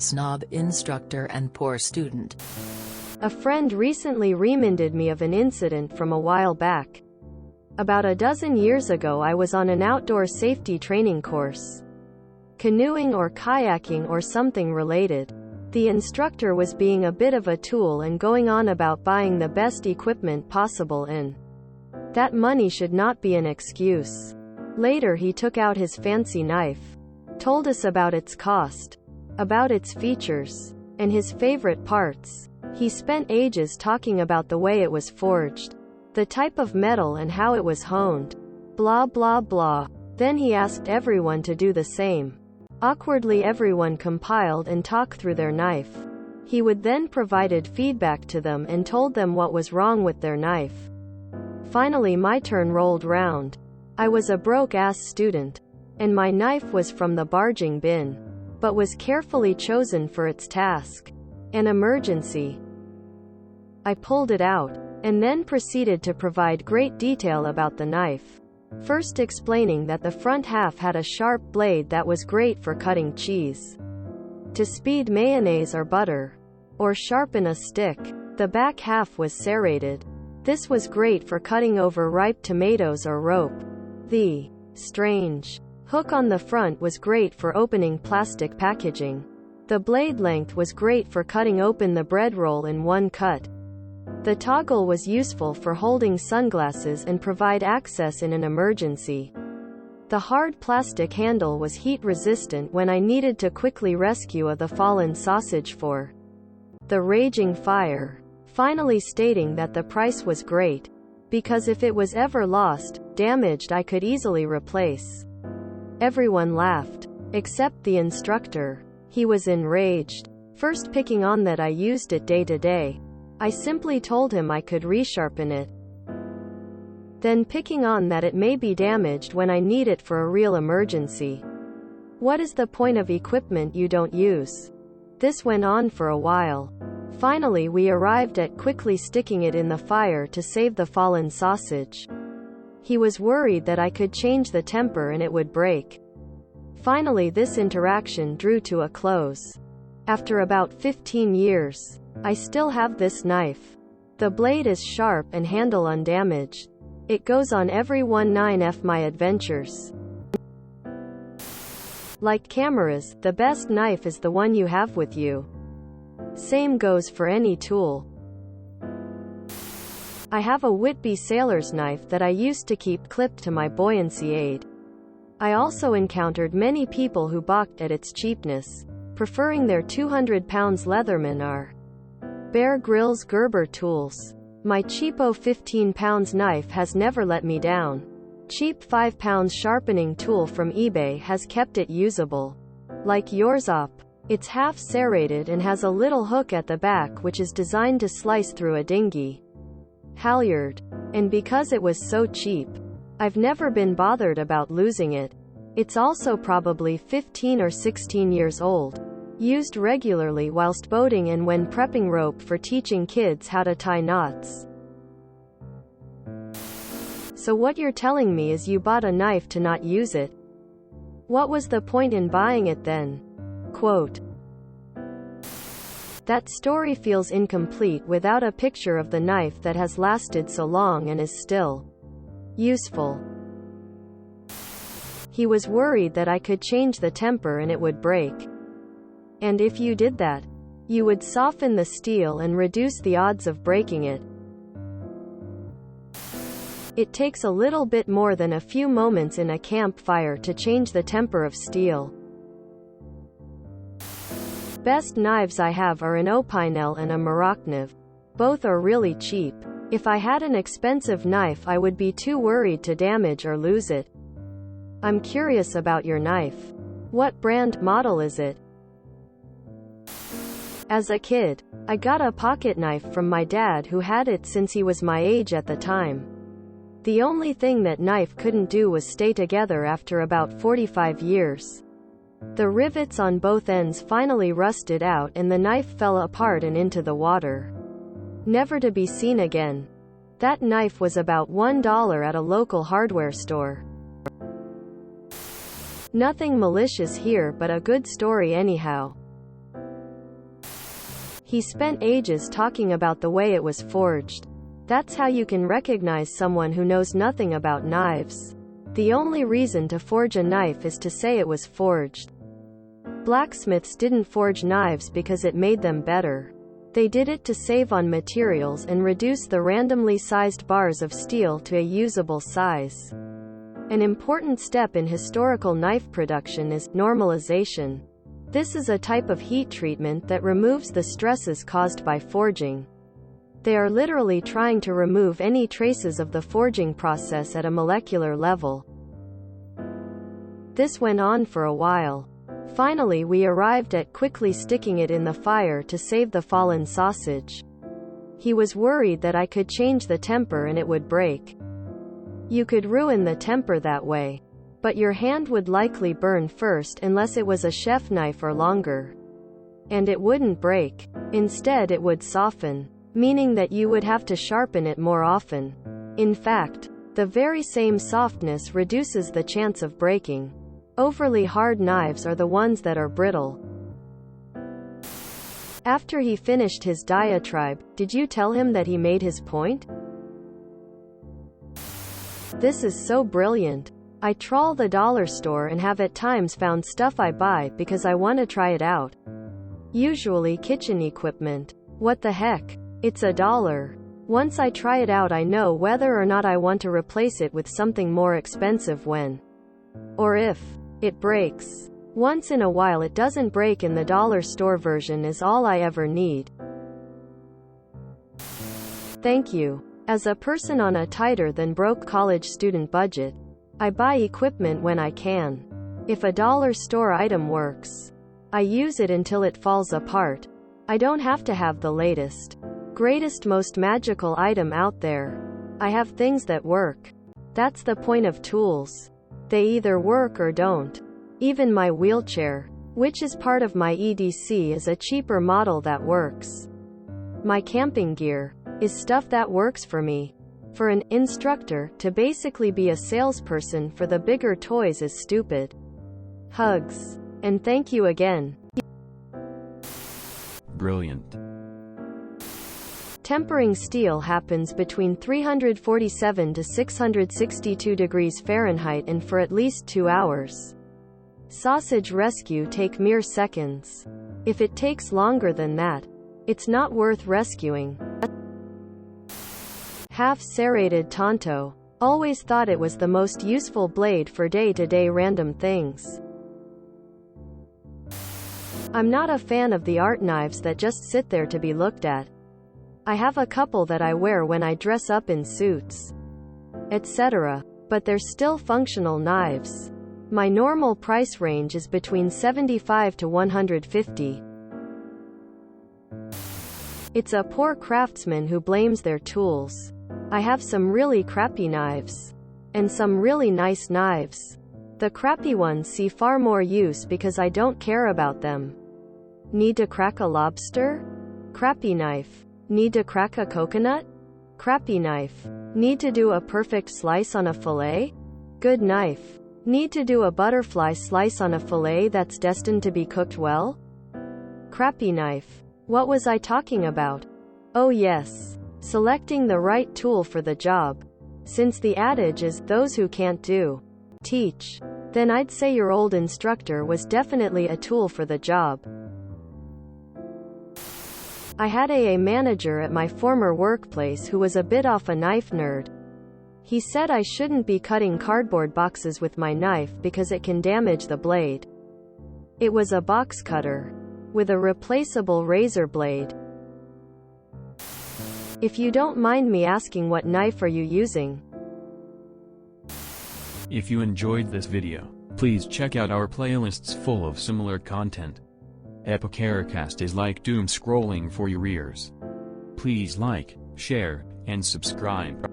Snob instructor and poor student. A friend recently reminded me of an incident from a while back. About a dozen years ago, I was on an outdoor safety training course. Canoeing or kayaking or something related. The instructor was being a bit of a tool and going on about buying the best equipment possible, and that money should not be an excuse. Later he took out his fancy knife, told us about its cost, about its features, and his favorite parts. He spent ages talking about the way it was forged, the type of metal and how it was honed. Blah blah blah. Then he asked everyone to do the same. Awkwardly everyone compiled and talked through their knife. He would then provided feedback to them and told them what was wrong with their knife. Finally my turn rolled round. I was a broke-ass student, and my knife was from the barging bin, but was carefully chosen for its task. An emergency. I pulled it out, and then proceeded to provide great detail about the knife. First explaining that the front half had a sharp blade that was great for cutting cheese, to speed mayonnaise or butter, or sharpen a stick. The back half was serrated. This was great for cutting over ripe tomatoes or rope. The strange hook on the front was great for opening plastic packaging. The blade length was great for cutting open the bread roll in one cut. The toggle was useful for holding sunglasses and provide access in an emergency. The hard plastic handle was heat resistant when I needed to quickly rescue the fallen sausage for the raging fire. Finally stating that the price was great, because if it was ever lost, damaged, I could easily replace. Everyone laughed, except the instructor. He was enraged, first picking on that I used it day to day. I simply told him I could resharpen it. Then picking on that it may be damaged when I need it for a real emergency. What is the point of equipment you don't use? This went on for a while. Finally we arrived at quickly sticking it in the fire to save the fallen sausage. He was worried that I could change the temper and it would break. Finally this interaction drew to a close. After about 15 years, I still have this knife. The blade is sharp and handle undamaged. It goes on every 19F my adventures. Like cameras, the best knife is the one you have with you. Same goes for any tool. I have a Whitby sailor's knife that I used to keep clipped to my buoyancy aid. I also encountered many people who balked at its cheapness, preferring their 200-pound Leatherman or Bear Grylls Gerber tools. My cheapo 15-pound knife has never let me down. Cheap 5-pound sharpening tool from eBay has kept it usable. Like yours up. It's half serrated and has a little hook at the back which is designed to slice through a dinghy halyard. And because it was so cheap, I've never been bothered about losing it. It's also probably 15 or 16 years old. Used regularly whilst boating and when prepping rope for teaching kids how to tie knots. So what you're telling me is you bought a knife to not use it? What was the point in buying it then? Quote. That story feels incomplete without a picture of the knife that has lasted so long and is still useful. He was worried that I could change the temper and it would break. And if you did that, you would soften the steel and reduce the odds of breaking it. It takes a little bit more than a few moments in a campfire to change the temper of steel. Best knives I have are an Opinel and a Maracniv. Both are really cheap. If I had an expensive knife I would be too worried to damage or lose it. I'm curious about your knife. What brand, model is it? As a kid, I got a pocket knife from my dad who had it since he was my age at the time. The only thing that knife couldn't do was stay together after about 45 years. The rivets on both ends finally rusted out and the knife fell apart and into the water, never to be seen again. That knife was about $1 at a local hardware store. Nothing malicious here but a good story anyhow. He spent ages talking about the way it was forged. That's how you can recognize someone who knows nothing about knives. The only reason to forge a knife is to say it was forged. Blacksmiths didn't forge knives because it made them better. They did it to save on materials and reduce the randomly sized bars of steel to a usable size. An important step in historical knife production is normalization. This is a type of heat treatment that removes the stresses caused by forging. They are literally trying to remove any traces of the forging process at a molecular level. This went on for a while. Finally, we arrived at quickly sticking it in the fire to save the fallen sausage. He was worried that I could change the temper and it would break. You could ruin the temper that way. But your hand would likely burn first unless it was a chef knife or longer. And it wouldn't break. Instead, it would soften, meaning that you would have to sharpen it more often. In fact, the very same softness reduces the chance of breaking. Overly hard knives are the ones that are brittle. After he finished his diatribe, did you tell him that he made his point? This is so brilliant. I trawl the dollar store and have at times found stuff I buy because I want to try it out. Usually kitchen equipment. What the heck? It's $1. Once I try it out, I know whether or not I want to replace it with something more expensive when, or if, it breaks. Once in a while it doesn't break, and the dollar store version is all I ever need. Thank you. As a person on a tighter than broke college student budget, I buy equipment when I can. If a dollar store item works, I use it until it falls apart. I don't have to have the latest, greatest, most magical item out there. I have things that work. That's the point of tools. They either work or don't. Even my wheelchair, which is part of my EDC, is a cheaper model that works. My camping gear is stuff that works for me. For an instructor to basically be a salesperson for the bigger toys is stupid. Hugs. And thank you again. Brilliant. Tempering steel happens between 347 to 662 degrees Fahrenheit and for at least 2 hours. Sausage rescue take mere seconds. If it takes longer than that, it's not worth rescuing. Half serrated Tonto. Always thought it was the most useful blade for day-to-day random things. I'm not a fan of the art knives that just sit there to be looked at. I have a couple that I wear when I dress up in suits, etc. But they're still functional knives. My normal price range is between $75 to $150. It's a poor craftsman who blames their tools. I have some really crappy knives. And some really nice knives. The crappy ones see far more use because I don't care about them. Need to crack a lobster? Crappy knife. Need to crack a coconut? Crappy knife. Need to do a perfect slice on a fillet? Good knife. Need to do a butterfly slice on a fillet that's destined to be cooked well? Crappy knife. What was I talking about? Oh yes. Selecting the right tool for the job. Since the adage is, those who can't do, teach. Then I'd say your old instructor was definitely a tool for the job. I had a manager at my former workplace who was a bit off a knife nerd. He said I shouldn't be cutting cardboard boxes with my knife because it can damage the blade. It was a box cutter with a replaceable razor blade. If you don't mind me asking, what knife are you using? If you enjoyed this video, please check out our playlists full of similar content. Epicaricast is like doom scrolling for your ears. Please like, share, and subscribe.